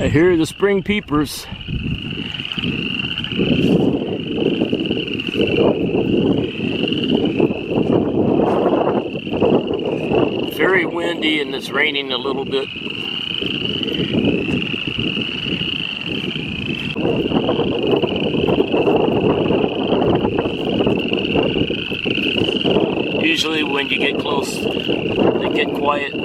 I hear the spring peepers. Very windy and it's raining a little bit. Usually when you get close, they get quiet.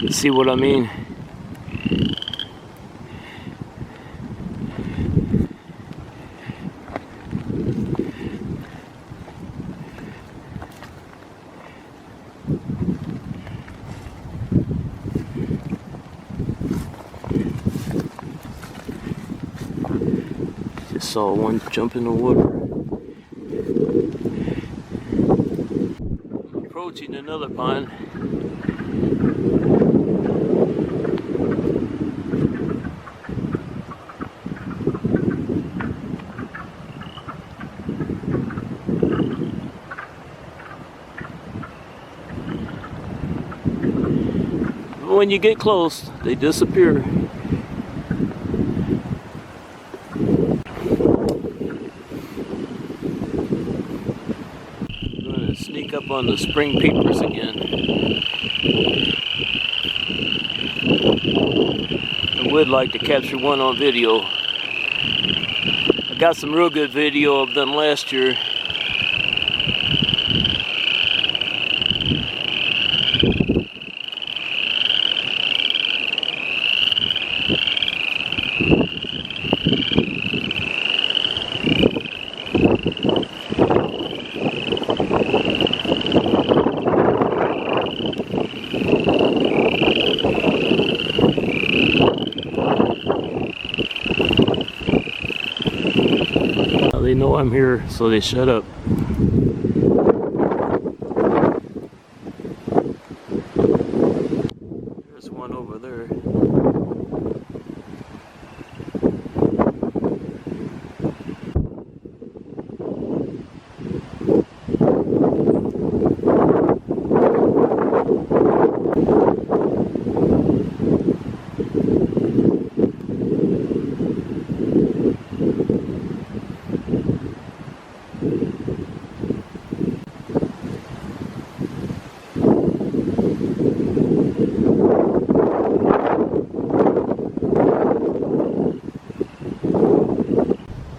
See what I mean? Just saw one jump in the water. Approaching another pond. When you get close, they disappear. I'm going to sneak up on the spring peepers again. I would like to capture one on video. I got some real good video of them last year. They know I'm here, so they shut up. There's one over there.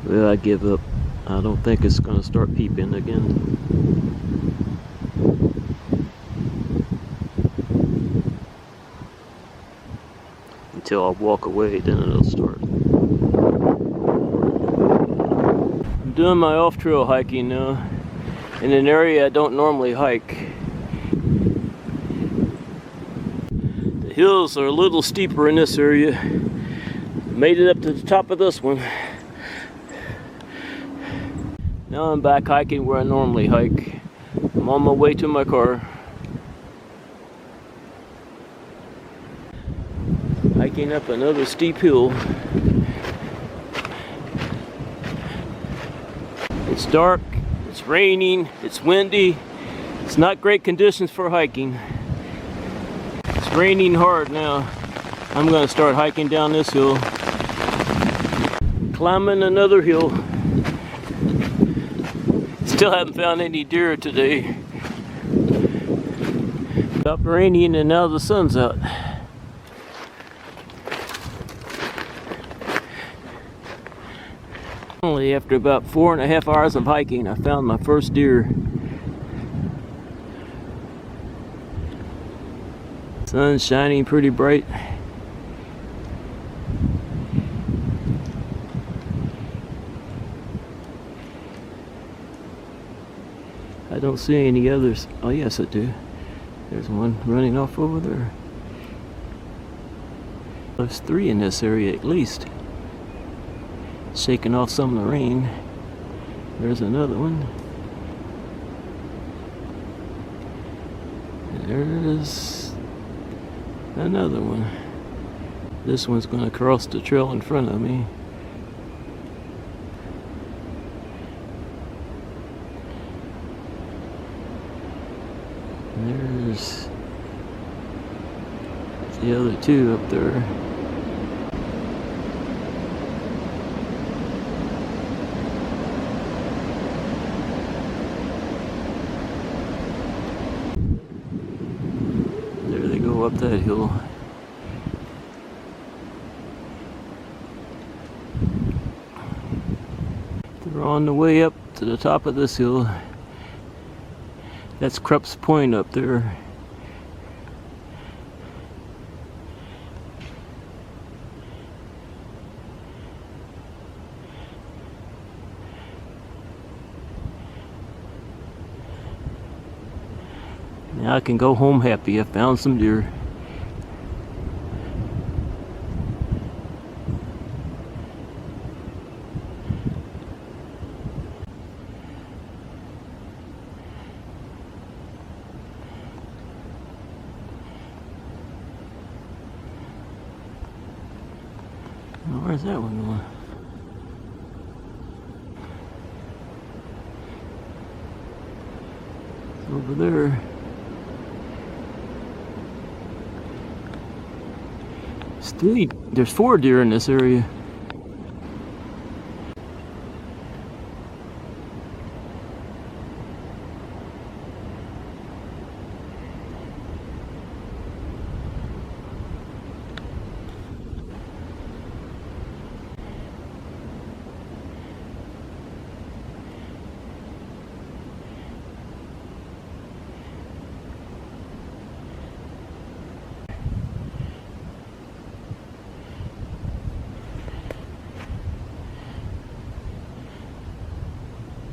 Well, I give up. I don't think it's going to start peeping again. Until I walk away, then it'll start. doing my off-trail hiking now in an area I don't normally hike. The hills are a little steeper in this area. Made it up to the top of this one. Now I'm back hiking where I normally hike. I'm on my way to my car. Hiking up another steep hill. It's dark, it's raining, it's windy. It's not great conditions for hiking. It's raining hard now. I'm gonna start hiking down this hill. Climbing another hill. Still haven't found any deer today. Stopped raining and now the sun's out. Only after about 4.5 hours of hiking, I found my first deer. Sun's shining pretty bright. I don't see any others. Oh yes, I do. There's one running off over there. There's 3 in this area at least. Shaking off some of the rain. There's another one. There's another one. This one's going to cross the trail in front of me. There's the other 2 up there. There they go up that hill. They're on the way up to the top of this hill. That's Krupp's Point up there. Now I can go home happy. I found some deer. Where's that one going? It's over there. There's 4 deer in this area.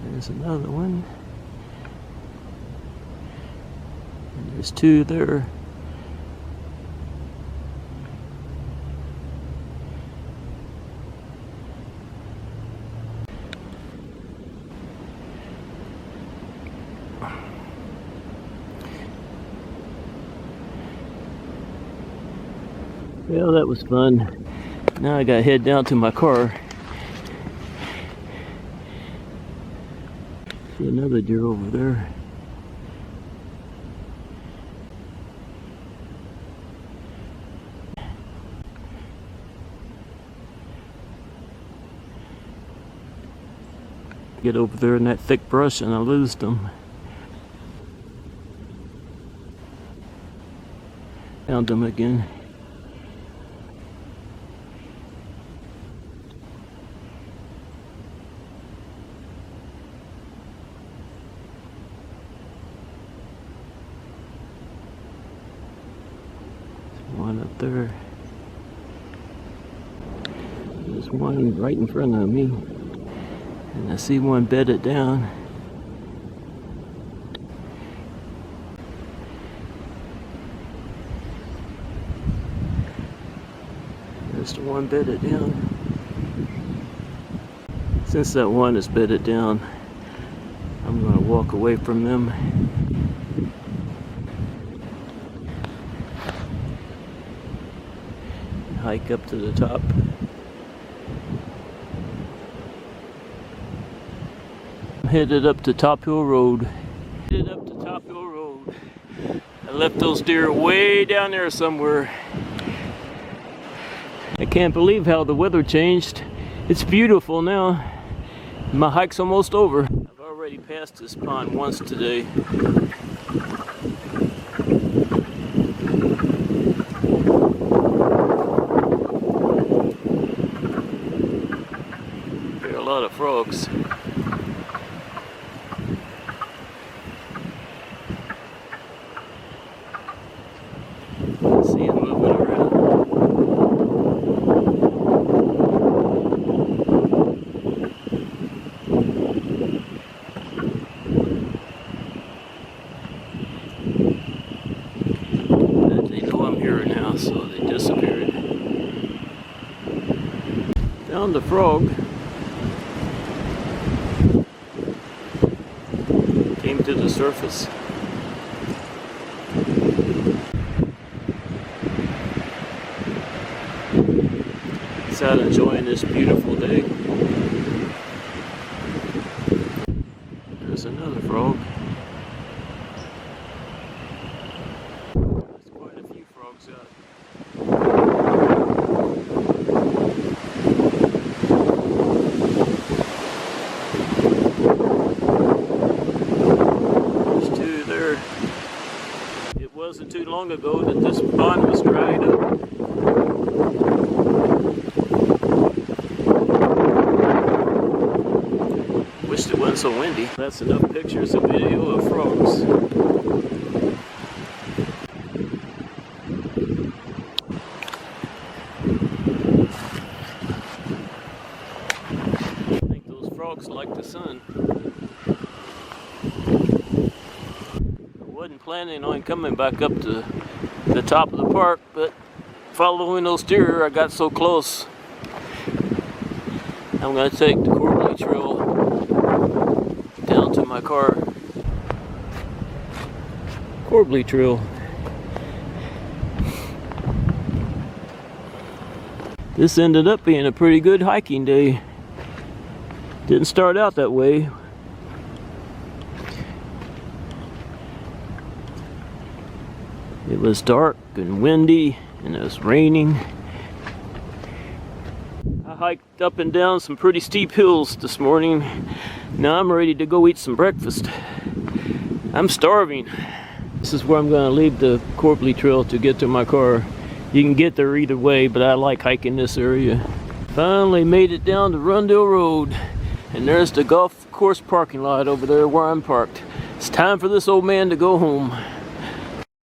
There's another one. And there's 2 there. Well, that was fun. Now I gotta head down to my car. See another deer over there. Get over there in that thick brush and I lose them. Found them again. One up there. There's one right in front of me. And I see one bedded down. There's the one bedded down. Since that one is bedded down, I'm going to walk away from them. Hike up to the top. I'm headed up to Top Hill Road. I left those deer way down there somewhere. I can't believe how the weather changed. It's beautiful now. My hike's almost over. I've already passed this pond once today. There are a lot of frogs. See them moving around. They know I'm here now, so they disappeared. Found the frog. Came to the surface. It's out enjoying this beautiful day. There's another frog. There's quite a few frogs out. There's two there. It wasn't too long ago that this pond was dried up. Wished it wasn't so windy. That's enough pictures and video of frogs. I think those frogs like the sun. I wasn't planning on coming back up to the top of the park, but following those deer, I got so close. I'm going to take the Corbly Trail down to my car. Corbly Trail. This ended up being a pretty good hiking day. Didn't start out that way. It was dark and windy and it was raining. I hiked up and down some pretty steep hills this morning. Now I'm ready to go eat some breakfast. I'm starving. This is where I'm going to leave the Corbly Trail to get to my car. You can get there either way, but I like hiking this area. Finally made it down to Rundle Road. And there's the golf course parking lot over there where I'm parked. It's time for this old man to go home.